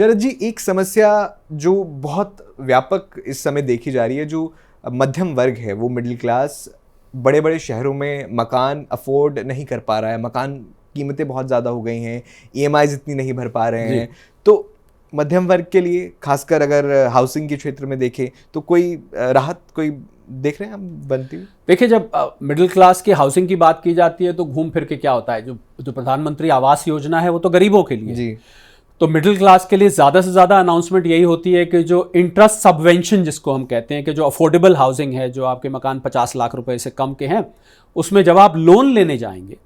शरद जी, एक समस्या जो बहुत व्यापक इस समय देखी जा रही है, जो मध्यम वर्ग है, वो मिडिल क्लास बड़े बड़े शहरों में मकान अफोर्ड नहीं कर पा रहा है। मकान कीमतें बहुत ज़्यादा हो गई हैं, ईएमआईज़ इतनी नहीं भर पा रहे हैं। तो मध्यम वर्ग के लिए, खासकर अगर हाउसिंग के क्षेत्र में देखें, तो कोई राहत कोई देख रहे हैं हम बनती हुई? देखिए, जब मिडिल क्लास की हाउसिंग की बात की जाती है तो घूम फिर के क्या होता है, जो प्रधानमंत्री आवास योजना है वो तो गरीबों के लिए जी। तो मिडिल क्लास के लिए ज़्यादा से ज़्यादा अनाउंसमेंट यही होती है कि जो इंटरेस्ट सबवेंशन जिसको हम कहते हैं, कि जो अफोर्डेबल हाउसिंग है, जो आपके मकान 50 लाख रुपए से कम के हैं, उसमें जब आप लोन लेने जाएंगे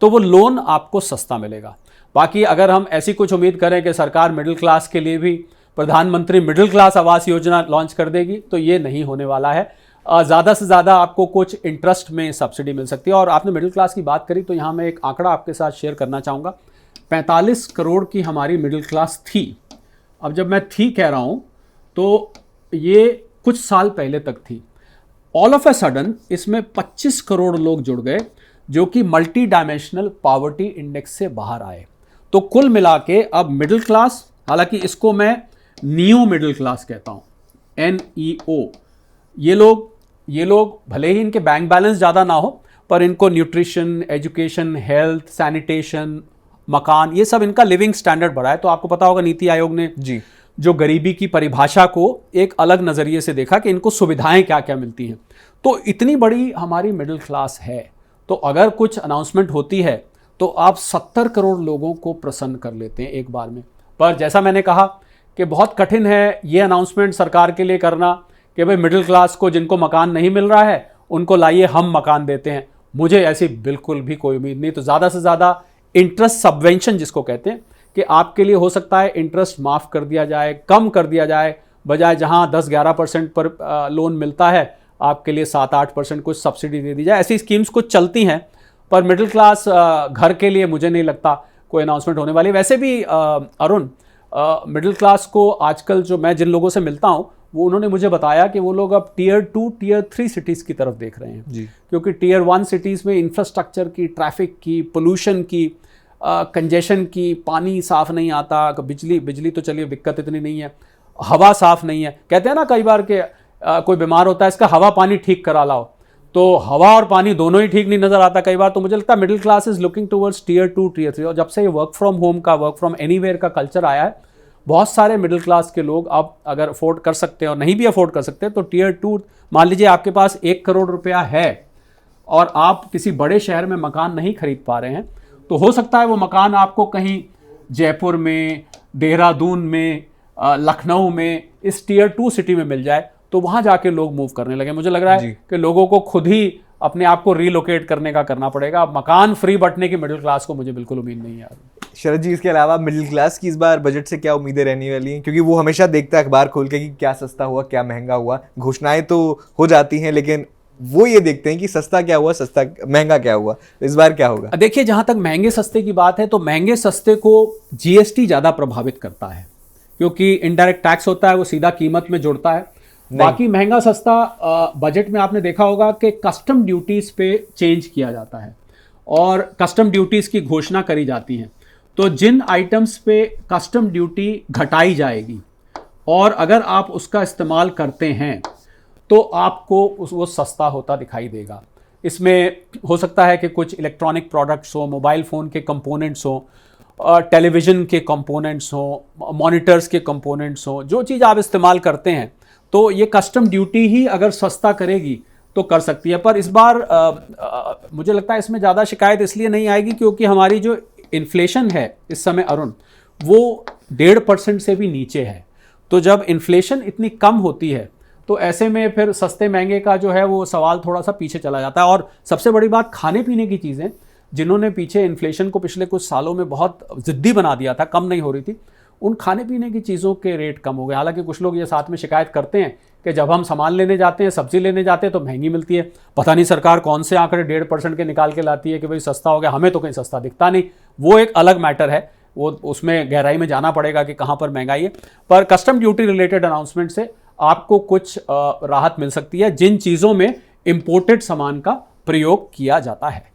तो वो लोन आपको सस्ता मिलेगा। बाकी अगर हम ऐसी कुछ उम्मीद करें कि सरकार मिडिल क्लास के लिए भी प्रधानमंत्री middle class Awas Yojana launch कर देगी, तो ये नहीं होने वाला है। ज़्यादा से ज़्यादा आपको कुछ इंटरेस्ट में सब्सिडी मिल सकती है। और आपने मिडिल क्लास की बात करी तो यहाँ मैं एक आंकड़ा आपके साथ शेयर करना चाहूँगा। 45 करोड़ की हमारी मिडिल क्लास थी। अब जब मैं थी कह रहा हूँ तो ये कुछ साल पहले तक थी। ऑल ऑफ ए सडन इसमें 25 करोड़ लोग जुड़ गए जो कि मल्टी डायमेंशनल पॉवर्टी इंडेक्स से बाहर आए। तो कुल मिला के अब मिडिल क्लास, हालांकि इसको मैं न्यू मिडिल क्लास कहता हूँ, NEO, ये लोग भले ही इनके बैंक बैलेंस ज़्यादा ना हो, पर इनको न्यूट्रिशन, एजुकेशन, हेल्थ, सैनिटेशन, मकान, ये सब इनका लिविंग स्टैंडर्ड बढ़ा है। तो आपको पता होगा नीति आयोग ने जी जो गरीबी की परिभाषा को एक अलग नज़रिए से देखा कि इनको सुविधाएं क्या क्या मिलती हैं। तो इतनी बड़ी हमारी मिडिल क्लास है, तो अगर कुछ अनाउंसमेंट होती है तो आप 70 करोड़ लोगों को प्रसन्न कर लेते हैं एक बार में। पर जैसा मैंने कहा कि बहुत कठिन है ये अनाउंसमेंट सरकार के लिए करना कि भाई मिडिल क्लास को जिनको मकान नहीं मिल रहा है उनको लाइए हम मकान देते हैं। मुझे ऐसी बिल्कुल भी कोई उम्मीद नहीं। तो ज़्यादा से ज़्यादा इंटरेस्ट सबवेंशन जिसको कहते हैं, कि आपके लिए हो सकता है इंटरेस्ट माफ़ कर दिया जाए, कम कर दिया जाए, बजाय जहां 10-11% पर लोन मिलता है आपके लिए 7-8% कुछ सब्सिडी दे दी जाए। ऐसी स्कीम्स कुछ चलती हैं, पर मिडिल क्लास घर के लिए मुझे नहीं लगता कोई अनाउंसमेंट होने वाली। वैसे भी अरुण, मिडिल क्लास को आजकल जो मैं जिन लोगों से मिलता हूँ वो उन्होंने मुझे बताया कि वो लोग अब Tier 2, Tier 3 सिटीज़ की तरफ देख रहे हैं जी। क्योंकि Tier 1 सिटीज़ में इंफ्रास्ट्रक्चर की, ट्रैफिक की, पोल्यूशन की, कंजेशन की, पानी साफ़ नहीं आता, बिजली तो चलिए दिक्कत इतनी नहीं है, हवा साफ़ नहीं है। कहते हैं ना कई बार कि कोई बीमार होता है, इसका हवा पानी ठीक करा लाओ, तो हवा और पानी दोनों ही ठीक नहीं नज़र आता कई बार। तो मुझे लगता है middle class is looking towards Tier 2, Tier 3। और जब से ये वर्क फ्रॉम होम का, वर्क फ्रॉम एनीवेयर का कल्चर आया है, बहुत सारे मिडिल क्लास के लोग अब अगर अफोर्ड कर सकते हैं और नहीं भी अफोर्ड कर सकते तो Tier 2, मान लीजिए आपके पास 1 करोड़ रुपया है और आप किसी बड़े शहर में मकान नहीं खरीद पा रहे हैं, तो हो सकता है वो मकान आपको कहीं जयपुर में, देहरादून में, लखनऊ में, इस Tier 2 सिटी में मिल जाए, तो वहाँ जाके लोग मूव करने लगे। मुझे लग रहा है कि लोगों को खुद ही अपने आप को रीलोकेट करने का करना पड़ेगा। मकान फ्री बंटने की मिडिल क्लास को मुझे बिल्कुल उम्मीद नहीं है। शरद जी, इसके अलावा मिडिल क्लास की इस बार बजट से क्या उम्मीदें रहने वाली हैं? क्योंकि वो हमेशा देखता है अखबार खोल के कि क्या सस्ता हुआ, क्या महंगा हुआ। घोषणाएं तो हो जाती हैं, लेकिन वो ये देखते हैं कि सस्ता क्या हुआ, सस्ता महंगा क्या हुआ। इस बार क्या होगा? देखिए, जहां तक महंगे सस्ते की बात है तो महंगे सस्ते को GST ज़्यादा प्रभावित करता है, क्योंकि इनडायरेक्ट टैक्स होता है, वो सीधा कीमत में जुड़ता है। बाकी महंगा सस्ता बजट में आपने देखा होगा कि कस्टम ड्यूटीज़ पे चेंज किया जाता है और कस्टम ड्यूटीज़ की घोषणा करी जाती हैं। तो जिन आइटम्स पे कस्टम ड्यूटी घटाई जाएगी और अगर आप उसका इस्तेमाल करते हैं तो आपको वो सस्ता होता दिखाई देगा। इसमें हो सकता है कि कुछ इलेक्ट्रॉनिक प्रोडक्ट्स हो, मोबाइल फ़ोन के कंपोनेंट्स हो, टेलीविज़न के कंपोनेंट्स हो, मॉनिटर्स के कंपोनेंट्स हो, जो चीज़ आप इस्तेमाल करते हैं, तो ये कस्टम ड्यूटी ही अगर सस्ता करेगी तो कर सकती है। पर इस बार मुझे लगता है इसमें ज़्यादा शिकायत इसलिए नहीं आएगी क्योंकि हमारी जो इन्फ्लेशन है इस समय अरुण, वो 1.5% से भी नीचे है। तो जब इन्फ्लेशन इतनी कम होती है तो ऐसे में फिर सस्ते महंगे का जो है वो सवाल थोड़ा सा पीछे चला जाता है। और सबसे बड़ी बात, खाने पीने की चीज़ें, जिन्होंने पीछे इन्फ्लेशन को पिछले कुछ सालों में बहुत ज़िद्दी बना दिया था, कम नहीं हो रही थी, उन खाने पीने की चीज़ों के रेट कम हो गए। हालांकि कुछ लोग ये साथ में शिकायत करते हैं कि जब हम सामान लेने जाते हैं, सब्जी लेने जाते हैं तो महंगी मिलती है। पता नहीं सरकार कौन से आंकड़े 1.5% के निकाल के लाती है कि भाई सस्ता हो गया, हमें तो कहीं सस्ता दिखता नहीं। वो एक अलग मैटर है, वो उसमें गहराई में जाना पड़ेगा कि कहाँ पर महंगाई है। पर कस्टम ड्यूटी रिलेटेड अनाउंसमेंट से आपको कुछ राहत मिल सकती है जिन चीज़ों में इंपोर्टेड सामान का प्रयोग किया जाता है।